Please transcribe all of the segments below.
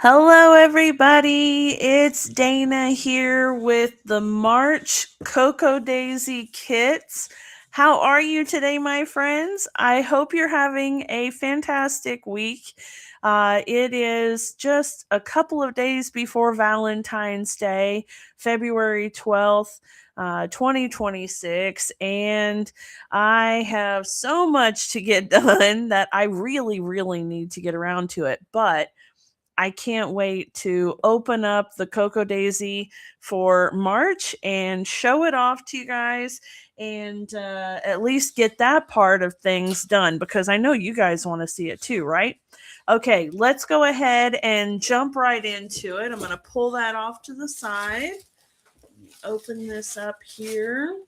Hello, everybody. It's Dana here with the March Cocoa Daisy kits. How are you today, my friends? I hope you're having a fantastic week. It is just a couple of days before Valentine's Day, February 12th. 2026, and I have so much to get done that I really need to get around to it. But I can't wait to open up the Cocoa Daisy for March and show it off to you guys and at least get that part of things done because I know you guys want to see it too, right? Okay, let's go ahead and jump right into it. I'm going to pull that off to the side. Open this up here.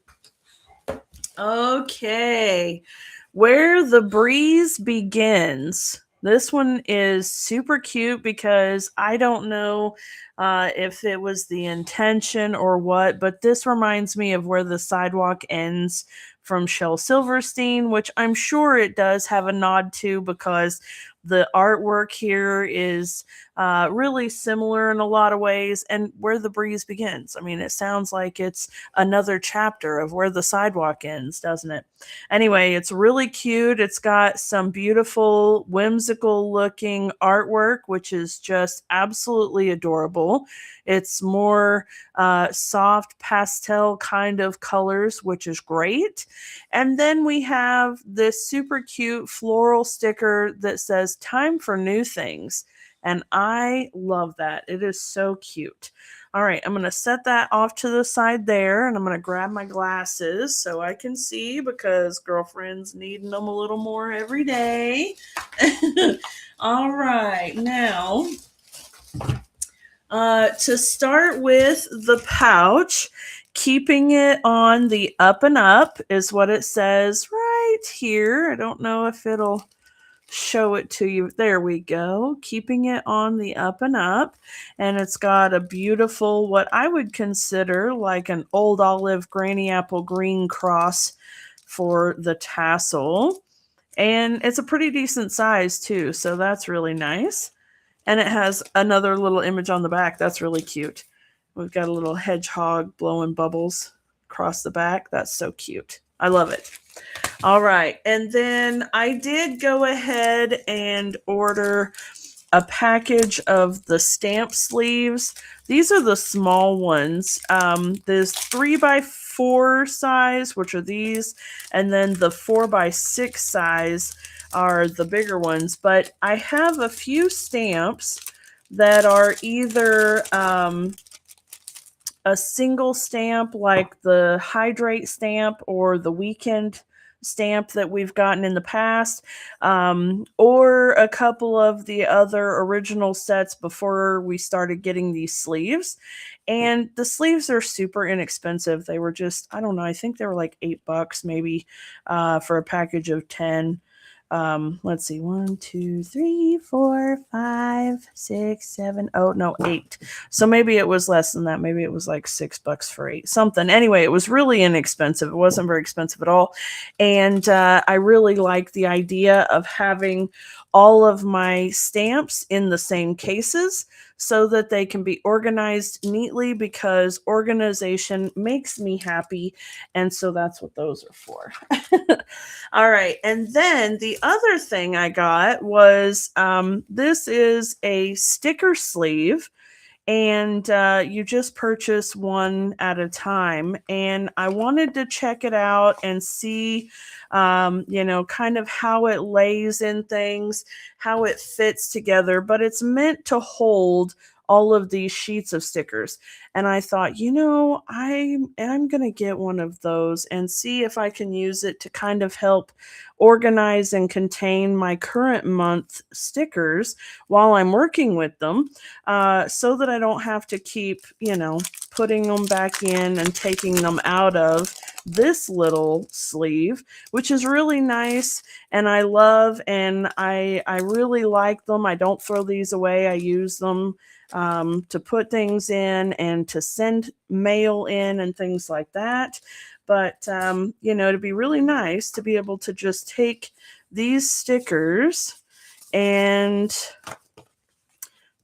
Okay. Where the Breeze Begins. This one is super cute because I don't know if it was the intention or what, but this reminds me of Where the Sidewalk Ends from Shel Silverstein, which I'm sure it does have a nod to because the artwork here is really similar in a lot of ways. And Where the Breeze Begins. I mean, it sounds like it's another chapter of Where the Sidewalk Ends, doesn't it? Anyway, it's really cute. It's got some beautiful, whimsical looking artwork, which is just absolutely adorable. It's more soft pastel kind of colors, which is great. And then we have this super cute floral sticker that says "Time for New Things." And I love that. It is so cute. All right, I'm going to set that off to the side there, and I'm going to grab my glasses so I can see because girlfriend's needing them a little more every day. All right, now to start with the pouch, keeping it on the up and up is what it says right here. I don't know if it'll show it to you. There we go. Keeping it on the up and up. And it's got a beautiful, what I would consider like an old olive granny apple green cross for the tassel. And it's a pretty decent size too. So that's really nice. And it has another little image on the back. That's really cute. We've got a little hedgehog blowing bubbles across the back. That's so cute. I love it. All right. And then I did go ahead and order a package of the stamp sleeves. These are the small ones. There's 3x4 size, which are these, and then the 4x6 size are the bigger ones. But I have a few stamps that are either a single stamp like the Hydrate stamp or the Weekend stamp that we've gotten in the past, or a couple of the other original sets before we started getting these sleeves. And the sleeves are super inexpensive. They were just, I don't know, I think they were like $8 maybe for a package of 10. Let's see, 1, 2, 3, 4, 5, 6, 7. Oh, no, 8. So maybe it was less than that. Maybe it was like $6 for 8, something. Anyway, it was really inexpensive. It wasn't very expensive at all. And I really like the idea of having all of my stamps in the same cases so that they can be organized neatly because organization makes me happy. And so that's what those are for. All right. And then the other thing I got was this is a sticker sleeve, and you just purchase one at a time. And I wanted to check it out and see, kind of how it lays in things, how it fits together. But it's meant to hold all of these sheets of stickers. And I thought, I'm going to get one of those and see if I can use it to kind of help organize and contain my current month stickers while I'm working with them, so that I don't have to keep, putting them back in and taking them out of this little sleeve, which is really nice and I love, and I really like them. I don't throw these away. I use them to put things in and to send mail in and things like that. But, it'd be really nice to be able to just take these stickers and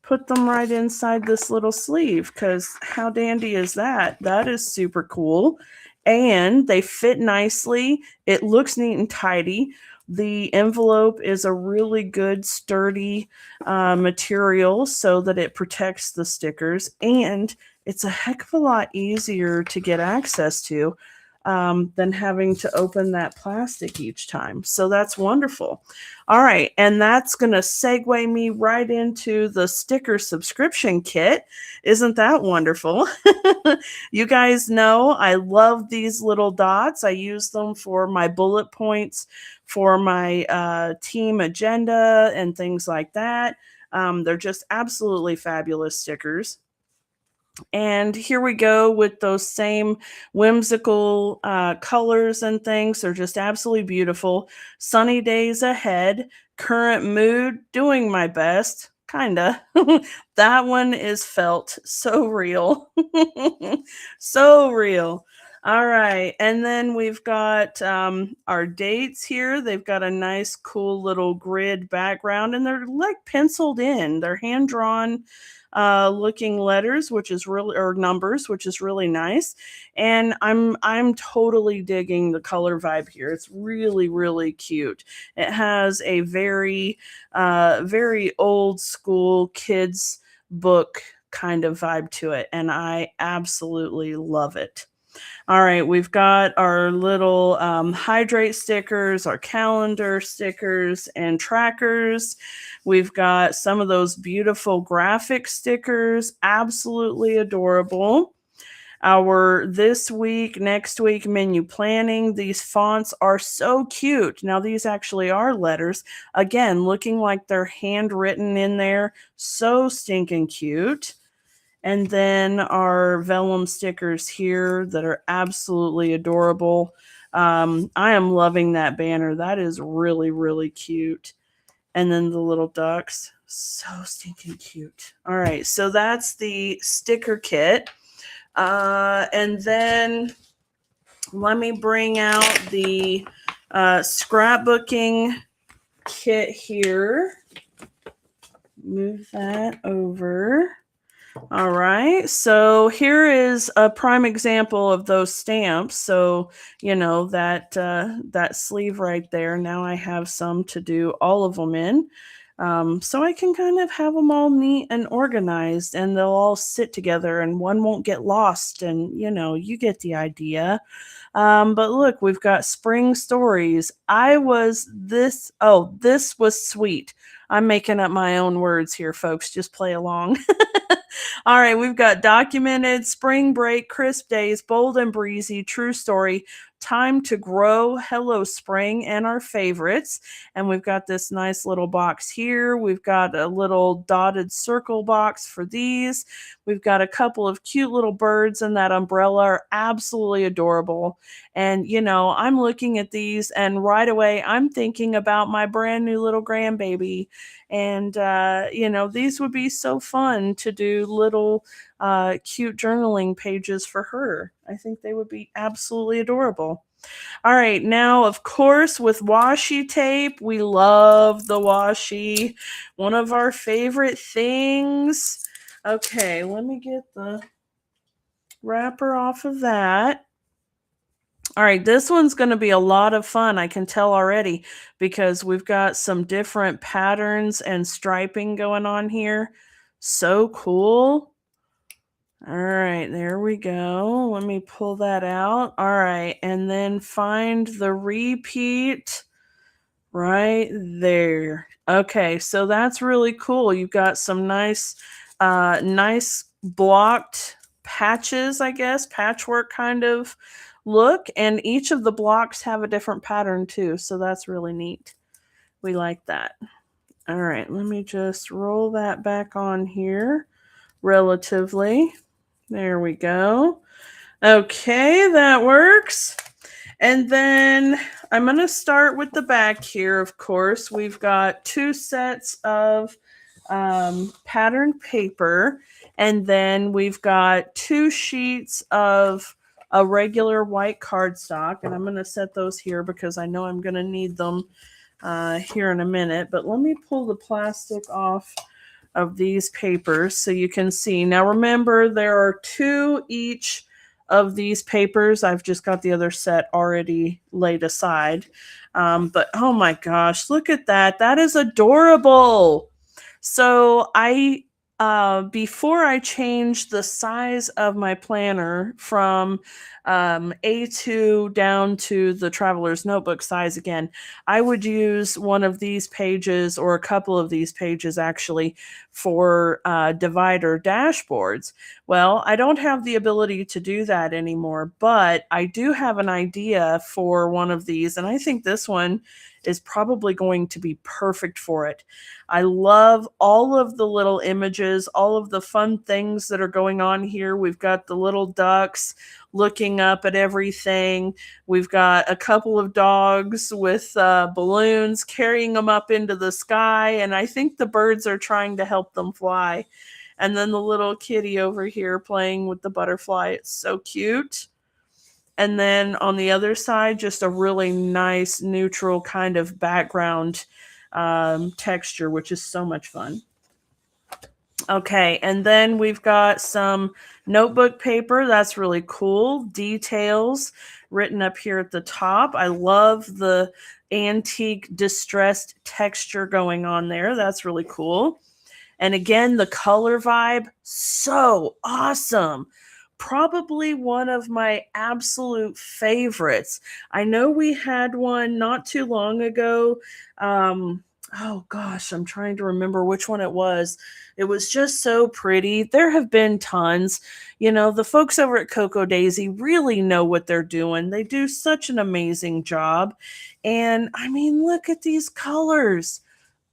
put them right inside this little sleeve, because how dandy is that? That is super cool. And they fit nicely. It looks neat and tidy. The envelope is a really good, sturdy material so that it protects the stickers. And it's a heck of a lot easier to get access to than having to open that plastic each time. So that's wonderful. All right, and that's going to segue me right into the sticker subscription kit. Isn't that wonderful? You guys know I love these little dots. I use them for my bullet points, for my team agenda, and things like that. They're just absolutely fabulous stickers. And here we go with those same whimsical colors and things. They're just absolutely beautiful. Sunny days ahead. Current mood, doing my best. Kinda. That one is felt so real. So real. All right. And then we've got our dates here. They've got a nice, cool little grid background, and they're like penciled in. They're hand drawn looking letters, which is really, or numbers, which is really nice. And I'm totally digging the color vibe here. It's really, really cute. It has a very very old school kids book kind of vibe to it, and I absolutely love it. All right, we've got our little hydrate stickers, our calendar stickers, and trackers. We've got some of those beautiful graphic stickers, absolutely adorable. Our this week, next week menu planning. These fonts are so cute. Now, these actually are letters. Again, looking like they're handwritten in there. So stinking cute. And then our vellum stickers here that are absolutely adorable. I am loving that banner. That is really, really cute. And then the little ducks. So stinking cute. All right, so that's the sticker kit. And then let me bring out the scrapbooking kit here. Move that over. All right, so here is a prime example of those stamps. So, you know, that sleeve right there. Now I have some to do all of them in. So I can kind of have them all neat and organized, and they'll all sit together and one won't get lost. And, you know, you get the idea. But look, we've got spring stories. This was sweet. I'm making up my own words here, folks. Just play along. All right, we've got documented, spring break, crisp days, bold and breezy, true story, time to grow, hello spring, and our favorites. And we've got this nice little box here. We've got a little dotted circle box for these. We've got a couple of cute little birds in that umbrella, are absolutely adorable. And, you know, I'm looking at these and right away I'm thinking about my brand new little grandbaby. And, you know, these would be so fun to do little cute journaling pages for her. I think they would be absolutely adorable. All right, now, of course, with washi tape, we love the washi, one of our favorite things. Okay, let me get the wrapper off of that. All right, this one's going to be a lot of fun. I can tell already because we've got some different patterns and striping going on here. So cool. All right, there we go. Let me pull that out. All right, and then find the repeat right there. Okay, so that's really cool. You've got some nice blocked patches, I guess, patchwork kind of look, and each of the blocks have a different pattern too, so that's really neat. We like that. All right, let me just roll that back on here relatively. There we go. Okay, that works. And then I'm going to start with the back here, of course. We've got 2 sets of patterned paper, and then we've got 2 sheets of a regular white cardstock, and I'm going to set those here because I know I'm going to need them here in a minute. But let me pull the plastic off of these papers so you can see. Now remember, there are 2 each of these papers. I've just got the other set already laid aside. But oh my gosh, look at that. That is adorable. So before I changed the size of my planner from A2 down to the Traveler's Notebook size again, I would use one of these pages or a couple of these pages actually for divider dashboards. Well, I don't have the ability to do that anymore, but I do have an idea for one of these, and I think this one is probably going to be perfect for it. I love all of the little images, all of the fun things that are going on here. We've got the little ducks looking up at everything. We've got a couple of dogs with balloons carrying them up into the sky, and I think the birds are trying to help them fly. And then the little kitty over here playing with the butterfly. It's so cute. And then on the other side, just a really nice neutral kind of background texture, which is so much fun. Okay, and then we've got some notebook paper. That's really cool. Details written up here at the top. I love the antique distressed texture going on there. That's really cool. And again, the color vibe, so awesome. Probably one of my absolute favorites. I know we had one not too long ago. Oh gosh, I'm trying to remember which one it was. It was just so pretty. There have been tons. You know, the folks over at Cocoa Daisy really know what they're doing. They do such an amazing job. And I mean, look at these colors.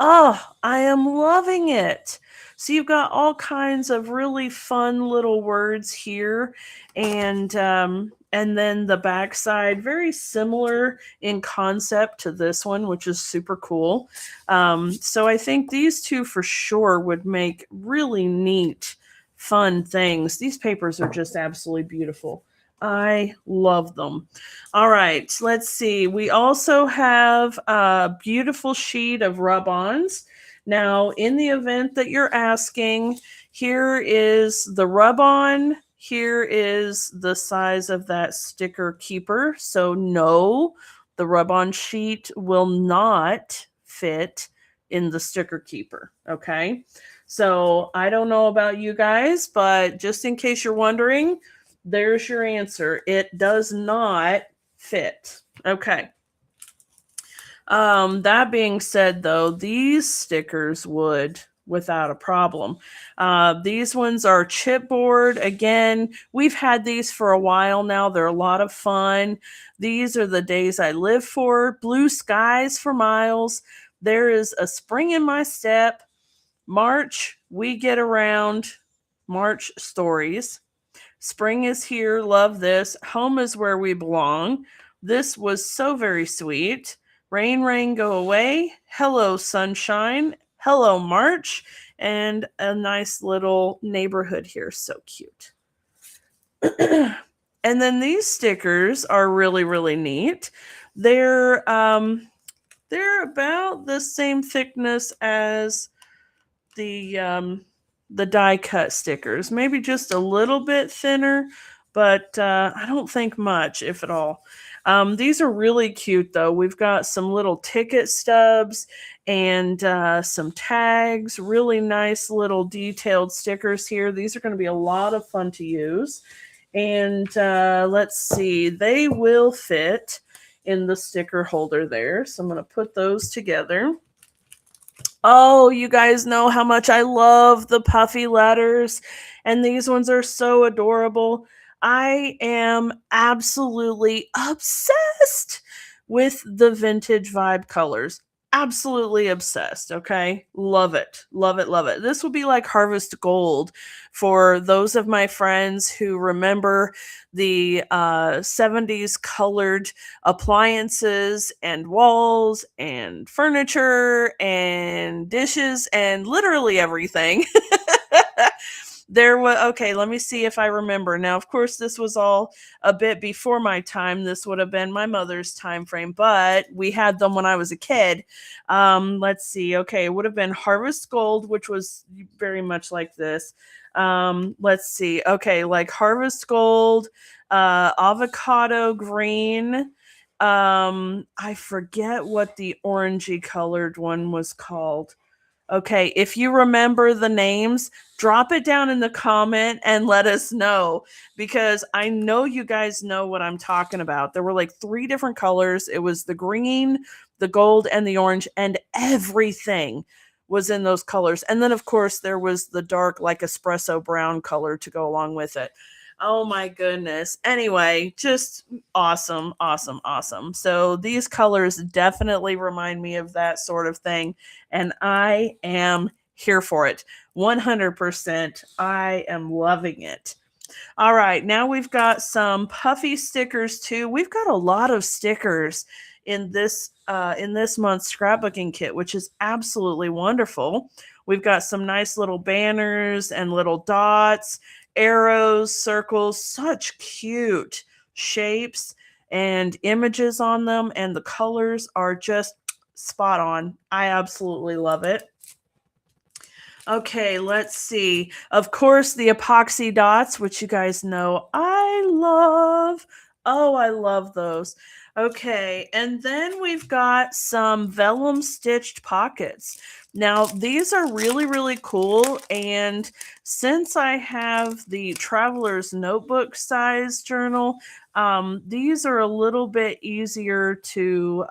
Oh, I am loving it. So you've got all kinds of really fun little words here, and then the backside very similar in concept to this one, which is super cool. So I think these two for sure would make really neat, fun things. These papers are just absolutely beautiful. I love them. All right, let's see. We also have a beautiful sheet of rub-ons. Now, in the event that you're asking, here is the rub-on. Here is the size of that sticker keeper. So no, the rub-on sheet will not fit in the sticker keeper, okay? So I don't know about you guys, but just in case you're wondering, there's your answer. It does not fit. Okay. That being said, though, these stickers would without a problem. These ones are chipboard. Again, we've had these for a while now. They're a lot of fun. These are the days I live for. Blue skies for miles. There is a spring in my step. March, we get around. March stories. Spring is here. Love this. Home is where we belong. This was so very sweet. Rain, rain, go away. Hello, sunshine. Hello, March. And a nice little neighborhood here. So cute. And then these stickers are really, really neat. They're about the same thickness as the die cut stickers, maybe just a little bit thinner, but I don't think much, if at all. These are really cute, though. We've got some little ticket stubs and some tags, really nice little detailed stickers here. These are going to be a lot of fun to use. And let's see, they will fit in the sticker holder there. So I'm going to put those together. Oh, you guys know how much I love the puffy letters, and these ones are so adorable. I am absolutely obsessed with the vintage vibe colors. Absolutely obsessed, okay? Love it. Love it, love it. This will be like Harvest Gold for those of my friends who remember the 70s colored appliances and walls and furniture and dishes and literally everything. There was, okay, let me see if I remember. Now, of course, this was all a bit before my time. This would have been my mother's time frame, but we had them when I was a kid. Let's see. Okay, it would have been Harvest Gold, which was very much like this. Let's see. Okay, like Harvest Gold, avocado green. I forget what the orangey colored one was called. Okay, if you remember the names, drop it down in the comment and let us know, because I know you guys know what I'm talking about. There were like three different colors. It was the green, the gold, and the orange, and everything was in those colors. And then, of course, there was the dark, like espresso brown color to go along with it. Oh my goodness. Anyway, just awesome, awesome, awesome. So these colors definitely remind me of that sort of thing, and I am here for it. 100%. I am loving it. All right, now we've got some puffy stickers too. We've got a lot of stickers in this month's scrapbooking kit, which is absolutely wonderful. We've got some nice little banners and little dots, arrows, circles, such cute shapes and images on them, and the colors are just spot on. I absolutely love it. Okay, let's see. Of course, the epoxy dots, which you guys know I love. Oh, I love those. Okay, and then we've got some vellum stitched pockets. Now, these are really, really cool. And since I have the Traveler's Notebook size journal, these are a little bit easier to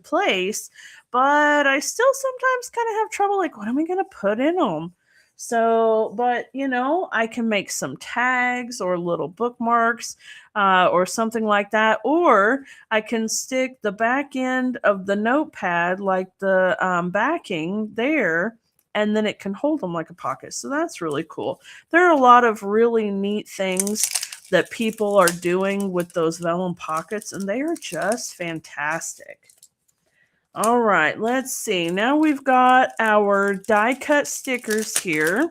place, but I still sometimes kind of have trouble, like, what am I going to put in them? So, but I can make some tags or little bookmarks or something like that. Or I can stick the back end of the notepad, like the backing there, and then it can hold them like a pocket. So that's really cool. There are a lot of really neat things that people are doing with those vellum pockets, and they are just fantastic. All right, let's see. Now we've got our die cut stickers here.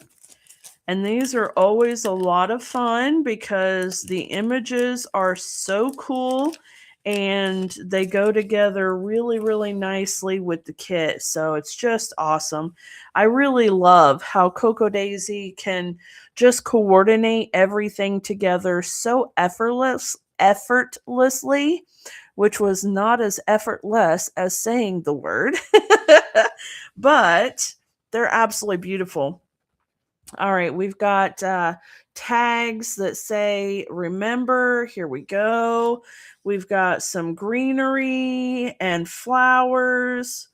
And these are always a lot of fun because the images are so cool and they go together really, really nicely with the kit. So it's just awesome. I really love how Cocoa Daisy can just coordinate everything together so effortlessly, which was not as effortless as saying the word, but they're absolutely beautiful. All right, we've got tags that say remember. Here we go. We've got some greenery and flowers,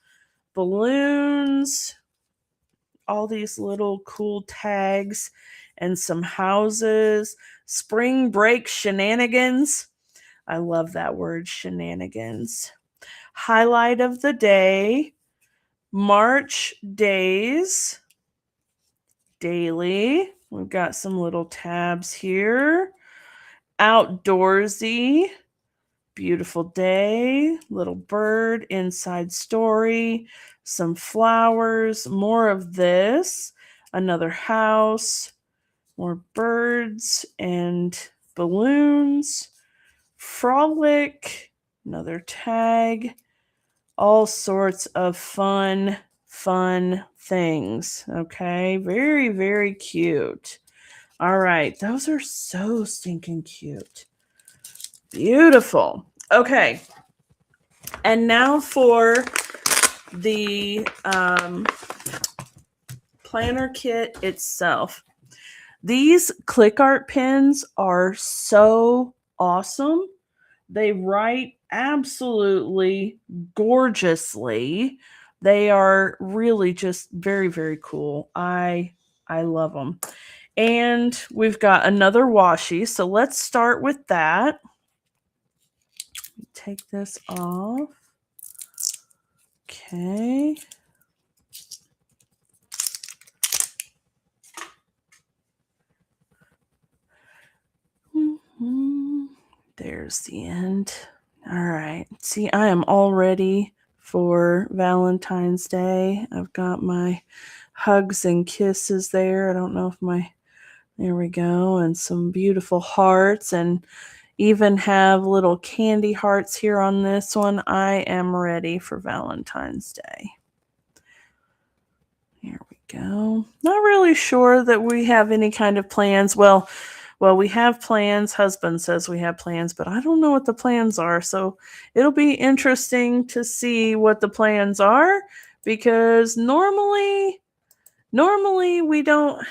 balloons, all these little cool tags, and some houses, spring break shenanigans. I love that word, shenanigans. Highlight of the day, March days, daily. We've got some little tabs here. Outdoorsy, beautiful day, little bird, inside story, some flowers, more of this, another house, more birds and balloons, frolic, another tag, all sorts of fun things. Okay, very, very cute. All right, those are so stinking cute. Beautiful. Okay, and now for the planner kit itself. These click art pens are so awesome. They write absolutely gorgeously. They are really just very, very cool. I love them. And we've got another washi. So let's start with that. Take this off. Okay. There's the end. All right. See, I am all ready for Valentine's Day. I've got my hugs and kisses there. I don't know if my There we go. And some beautiful hearts, and even have little candy hearts here on this one. I am ready for Valentine's Day. Here we go. Not really sure that we have any kind of plans. Well, we have plans. Husband says we have plans, but I don't know what the plans are. So it'll be interesting to see what the plans are, because normally we don't,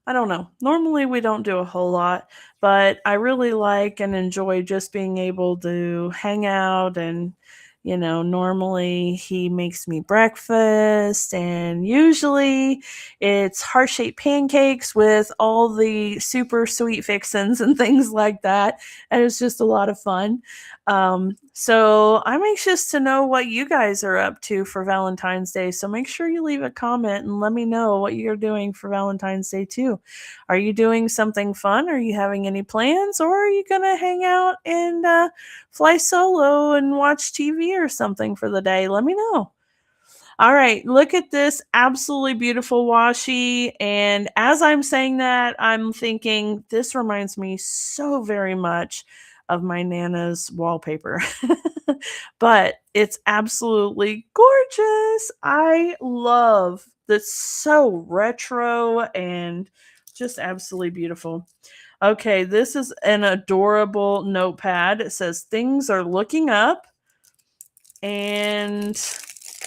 I don't know. Normally we don't do a whole lot, but I really like and enjoy just being able to hang out. And normally he makes me breakfast, and usually it's heart-shaped pancakes with all the super sweet fixins and things like that. And it's just a lot of fun. So I'm anxious to know what you guys are up to for Valentine's Day. So make sure you leave a comment and let me know what you're doing for Valentine's Day too. Are you doing something fun? Are you having any plans? Or are you going to hang out and fly solo and watch TV or something for the day? Let me know. All right, look at this absolutely beautiful washi. And as I'm saying that, I'm thinking this reminds me so very much of my Nana's wallpaper. But it's absolutely gorgeous. I love that's so retro and just absolutely beautiful. Okay, this is an adorable notepad. It says things are looking up. And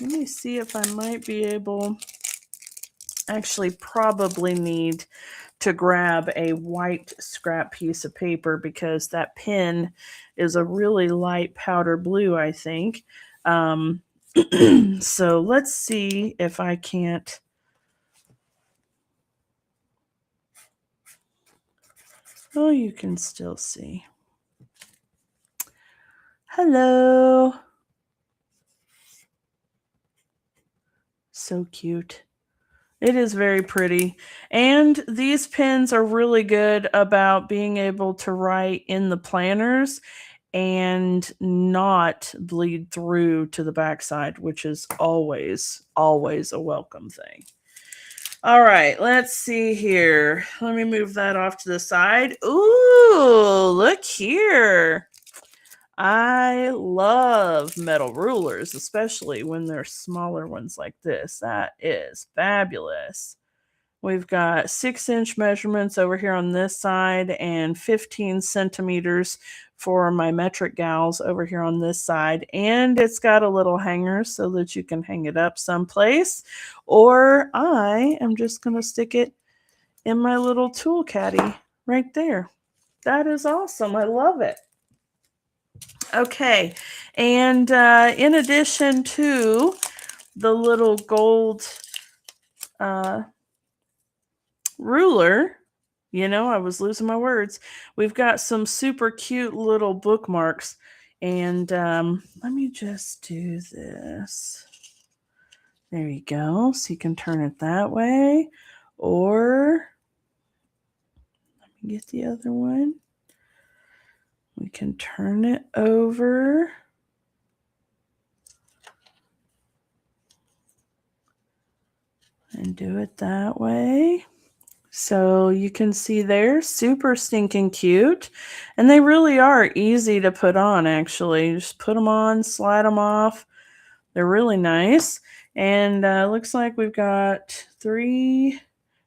let me see if I might be able, actually probably need to grab a white scrap piece of paper, because that pen is a really light powder blue, I think. So let's see if I can't. Oh, you can still see. Hello. So cute. It is very pretty. And these pens are really good about being able to write in the planners and not bleed through to the backside, which is always a welcome thing. All right, let's see here. Let me move that off to the side. Ooh, look here. I love metal rulers, especially when they're smaller ones like this. That is fabulous. We've got 6-inch measurements over here on this side and 15 centimeters for my metric gals over here on this side. And it's got a little hanger so that you can hang it up someplace. Or I am just going to stick it in my little tool caddy right there. That is awesome. I love it. Okay. And in addition to the little gold ruler, I was losing my words. We've got some super cute little bookmarks. And let me just do this. There you go. So you can turn it that way. Or let me get the other one. We can turn it over. And do it that way. So you can see they're super stinking cute. And they really are easy to put on, actually. Just put them on, slide them off. They're really nice. And looks like we've got 3.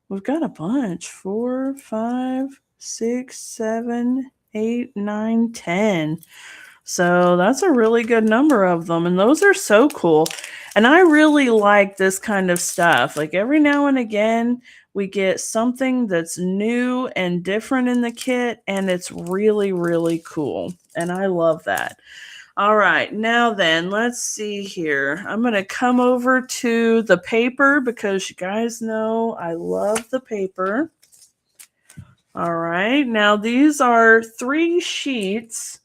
We've got a bunch. 4, 5, 6, 7, 8, 9, 10. So that's a really good number of them. And those are so cool. And I really like this kind of stuff. Like every now and again, we get something that's new and different in the kit. And it's really, really cool. And I love that. All right, now then, let's see here. I'm going to come over to the paper because you guys know I love the paper. All right, now these are 3 sheets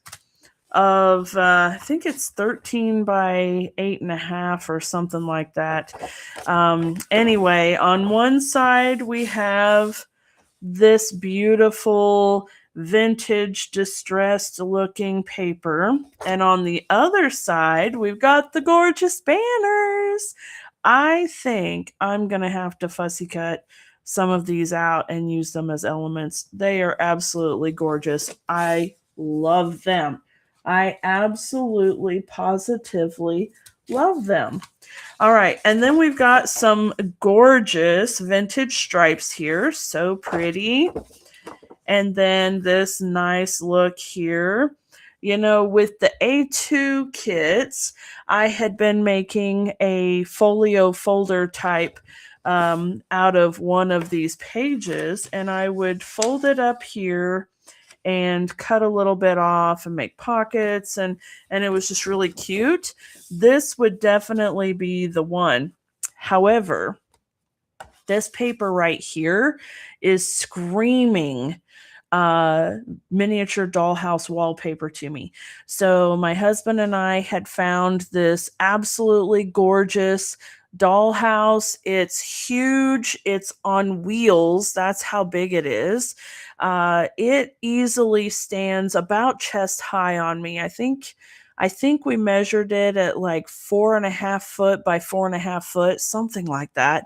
of, I think it's 13 by 8.5 or something like that. Anyway, on one side we have this beautiful vintage distressed looking paper, and on the other side we've got the gorgeous banners. I think I'm gonna have to fussy cut some of these out and use them as elements. They are absolutely gorgeous. I love them. I absolutely, positively love them. All right, and then we've got some gorgeous vintage stripes here. So pretty. And then this nice look here. You know, with the A2 kits, I had been making a folio folder type out of one of these pages, and I would fold it up here and cut a little bit off and make pockets, and it was just really cute. This would definitely be the one. However, this paper right here is screaming miniature dollhouse wallpaper to me. So my husband and I had found this absolutely gorgeous dollhouse. It's huge. It's on wheels. That's how big it is. It easily stands about chest high on me. I think we measured it at like 4.5 foot by 4.5 foot, something like that.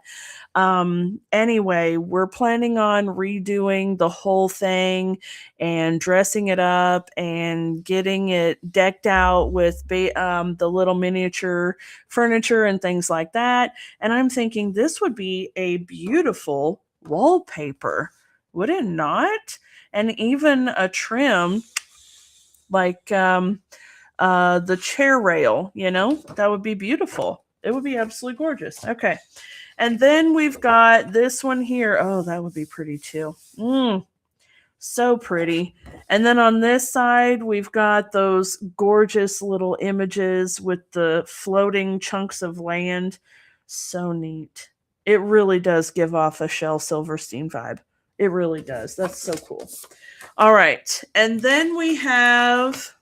Anyway, we're planning on redoing the whole thing and dressing it up and getting it decked out with the little miniature furniture and things like that. And I'm thinking this would be a beautiful wallpaper, would it not? And even a trim like the chair rail, you know, that would be beautiful. It would be absolutely gorgeous. Okay. And then we've got this one here. Oh, that would be pretty too. So pretty. And then on this side, we've got those gorgeous little images with the floating chunks of land. So neat. It really does give off a Shel Silverstein vibe. It really does. That's so cool. All right. And then we have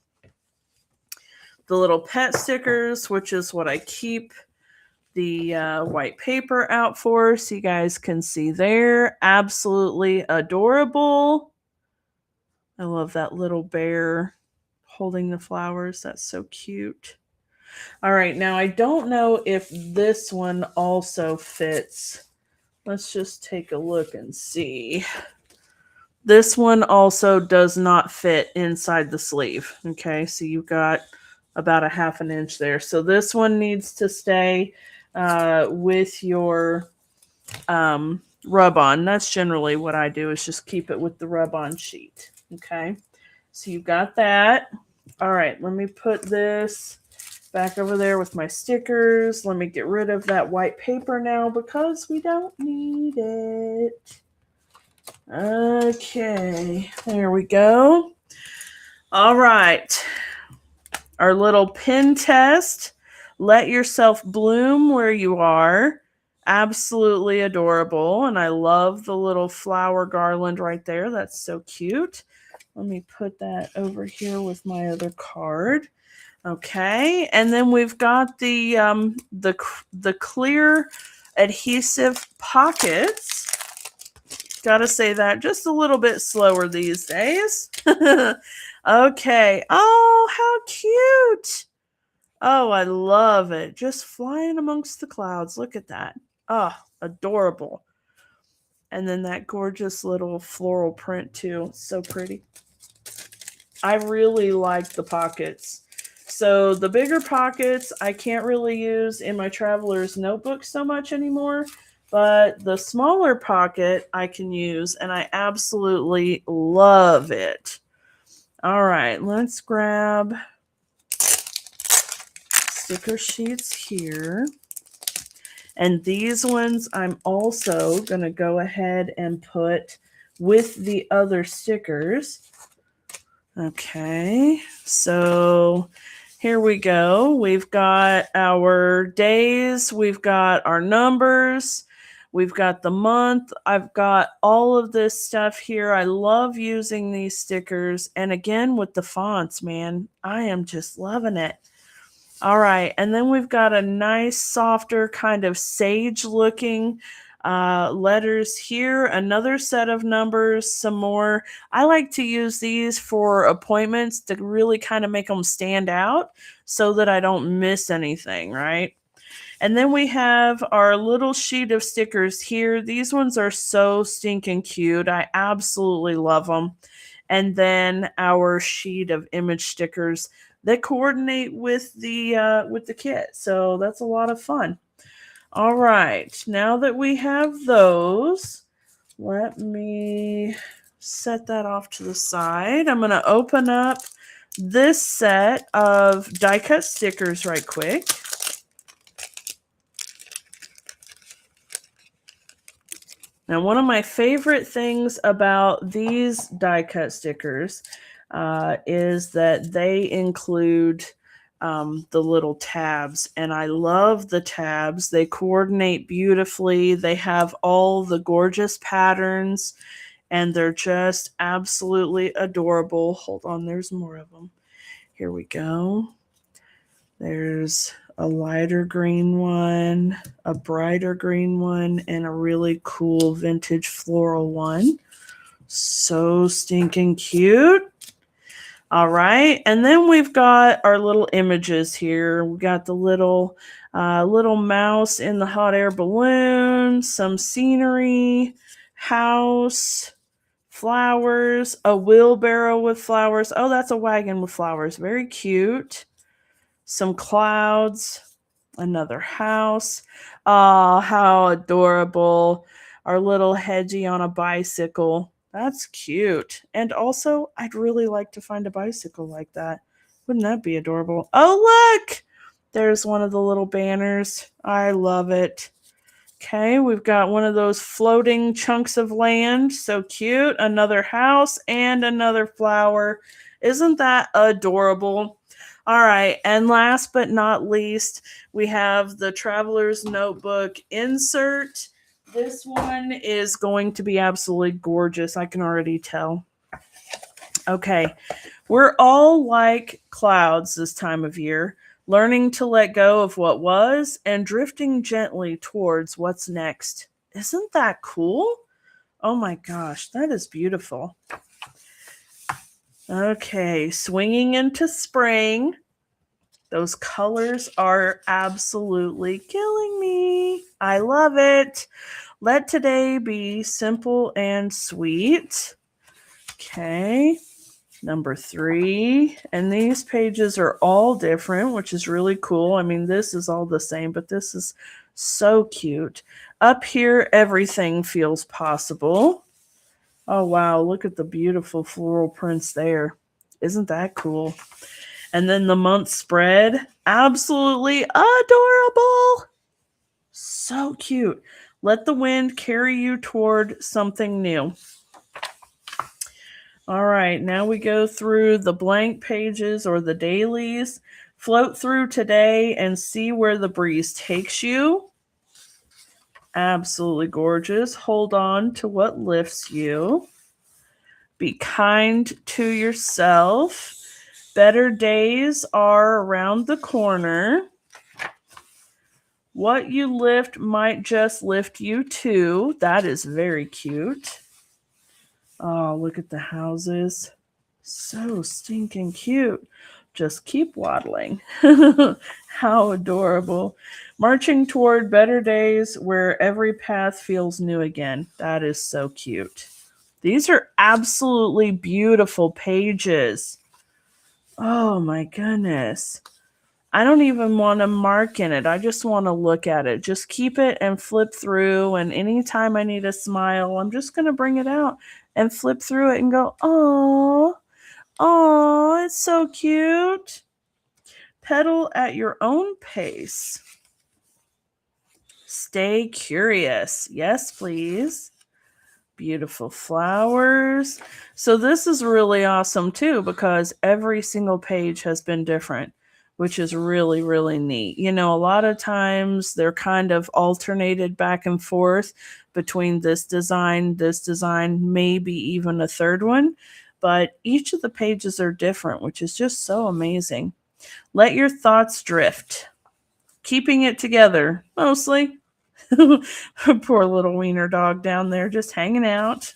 the little pet stickers, which is what I keep the white paper out for, so you guys can see there. Absolutely adorable. I love that little bear holding the flowers. That's so cute. All right, now I don't know if this one also fits. Let's just take a look and see. This one also does not fit inside the sleeve. Okay, so you've got about a 1/2 inch there. So this one needs to stay with your rub-on. That's generally what I do, is just keep it with the rub-on sheet. Okay, so you've got that. All right, let me put this back over there with my stickers. Let me get rid of that white paper now because we don't need it. Okay, there we go. All right, our little pin test. Let yourself bloom where you are. Absolutely adorable. And I love the little flower garland right there. That's so cute. Let me put that over here with my other card. Okay. And then we've got the clear adhesive pockets. Gotta say that just a little bit slower these days. Okay. Oh, how cute. Oh, I love it. Just flying amongst the clouds. Look at that. Oh, adorable. And then that gorgeous little floral print too. So pretty. I really like the pockets. So the bigger pockets I can't really use in my traveler's notebook so much anymore, but the smaller pocket I can use, and I absolutely love it. All right, let's grab sticker sheets here. And these ones I'm also going to go ahead and put with the other stickers. Okay, so here we go. We've got our days, we've got our numbers, we've got the month. I've got all of this stuff here. I love using these stickers. And again, with the fonts, man, I am just loving it. All right, and then we've got a nice, softer, kind of sage-looking letters here. Another set of numbers, some more. I like to use these for appointments to really kind of make them stand out so that I don't miss anything, right? And then we have our little sheet of stickers here. These ones are so stinking cute. I absolutely love them. And then our sheet of image stickers that coordinate with the kit. So that's a lot of fun. All right, now that we have those, let me set that off to the side. I'm going to open up this set of die cut stickers right quick. Now, one of my favorite things about these die cut stickers is that they include the little tabs, and I love the tabs. They coordinate beautifully. They have all the gorgeous patterns, and they're just absolutely adorable. Hold on, there's more of them. Here we go. There's a lighter green one, a brighter green one, and a really cool vintage floral one. So stinking cute. All right, and then we've got our little images here. We got the little mouse in the hot air balloon, some scenery, house, flowers, a wheelbarrow with flowers. Oh, that's a wagon with flowers. Very cute. Some clouds, another house. Oh, how adorable. Our little Hedgie on a bicycle. That's cute. And also, I'd really like to find a bicycle like that. Wouldn't that be adorable? Oh, look! There's one of the little banners. I love it. Okay, we've got one of those floating chunks of land. So cute. Another house and another flower. Isn't that adorable? All right, and last but not least, we have the Traveler's Notebook insert. This one is going to be absolutely gorgeous. I can already tell. Okay, we're all like clouds this time of year, learning to let go of what was and drifting gently towards what's next. Isn't that cool? Oh my gosh, that is beautiful. Okay, swinging into spring. Those colors are absolutely killing me. I love it. Let today be simple and sweet. Okay, number 3. And these pages are all different, which is really cool. I mean, this is all the same, but this is so cute. Up here, everything feels possible. Oh, wow. Look at the beautiful floral prints there. Isn't that cool? And then the month spread, absolutely adorable. So cute. Let the wind carry you toward something new. All right, now we go through the blank pages or the dailies. Float through today and see where the breeze takes you. Absolutely gorgeous. Hold on to what lifts you. Be kind to yourself. Better days are around the corner. What you lift might just lift you too. That is very cute. Oh, look at the houses. So stinking cute. Just keep waddling. How adorable. Marching toward better days where every path feels new again. That is so cute. These are absolutely beautiful pages. Oh my goodness. I don't even want to mark in it. I just want to look at it. Just keep it and flip through. And anytime I need a smile, I'm just going to bring it out and flip through it and go, oh, oh, it's so cute. Pedal at your own pace. Stay curious. Yes, please. Beautiful flowers. So this is really awesome too, because every single page has been different, which is really, really neat. You know, a lot of times they're kind of alternated back and forth between this design, maybe even a third one, but each of the pages are different, which is just so amazing. Let your thoughts drift. Keeping it together, mostly. Poor little wiener dog down there just hanging out.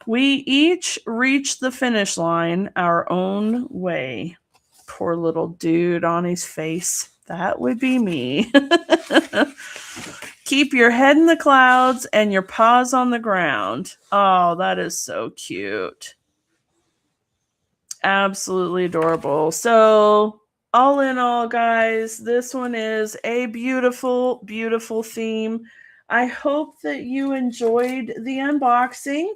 We each reach the finish line our own way. Poor little dude on his face. That would be me. Keep your head in the clouds and your paws on the ground. Oh, that is so cute. Absolutely adorable. So, all in all, guys, this one is a beautiful, beautiful theme. I hope that you enjoyed the unboxing.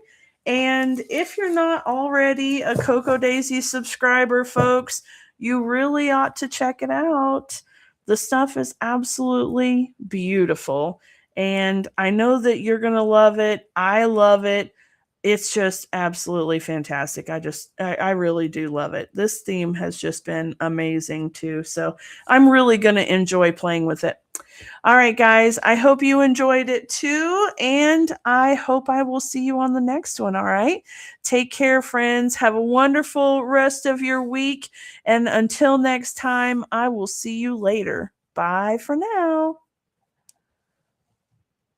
And if you're not already a Cocoa Daisy subscriber, folks, you really ought to check it out. The stuff is absolutely beautiful. And I know that you're going to love it. I love it. It's just absolutely fantastic. I really do love it. This theme has just been amazing too. So I'm really going to enjoy playing with it. All right, guys, I hope you enjoyed it too. And I hope I will see you on the next one. All right. Take care, friends. Have a wonderful rest of your week. And until next time, I will see you later. Bye for now.